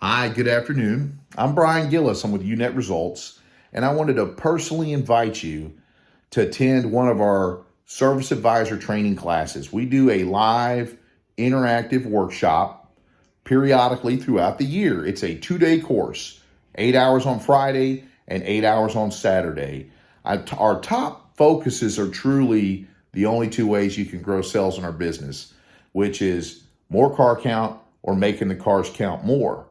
Hi, good afternoon. I'm Brian Gillis. I'm with UNet Results, and I wanted to personally invite you to attend one of our service advisor training classes. We do a live interactive workshop periodically throughout the year. It's a 2-day course, 8 hours on Friday and 8 hours on Saturday. Our top focuses are truly the only two ways you can grow sales in our business, which is more car count or making the cars count more.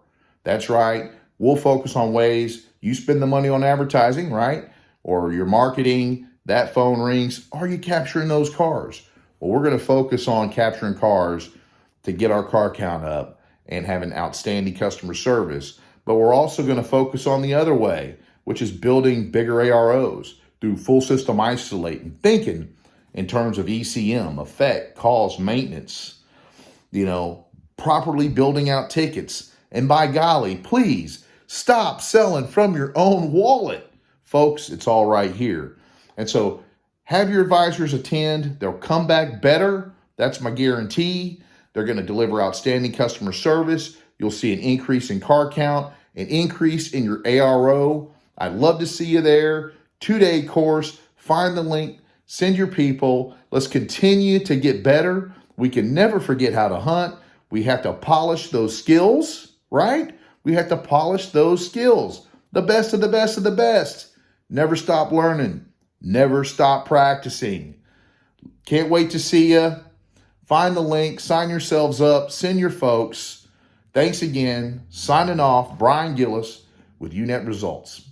That's right. We'll focus on ways you spend the money on advertising, right? Or your marketing, that phone rings. Are you capturing those cars? Well, we're going to focus on capturing cars to get our car count up and having outstanding customer service. But we're also going to focus on the other way, which is building bigger AROs through full system isolate and thinking in terms of ECM, effect, calls, maintenance, properly building out tickets. And by golly, please stop selling from your own wallet. Folks, it's all right here. And so have your advisors attend. They'll come back better. That's my guarantee. They're going to deliver outstanding customer service. You'll see an increase in car count, an increase in your ARO. I'd love to see you there. 2-day course. Find the link. Send your people. Let's continue to get better. We can never forget how to hunt. We have to polish those skills. Right? We have to polish those skills. The best of the best of the best. Never stop learning. Never stop practicing. Can't wait to see you. Find the link. Sign yourselves up. Send your folks. Thanks again. Signing off, Brian Gillis with UNet Results.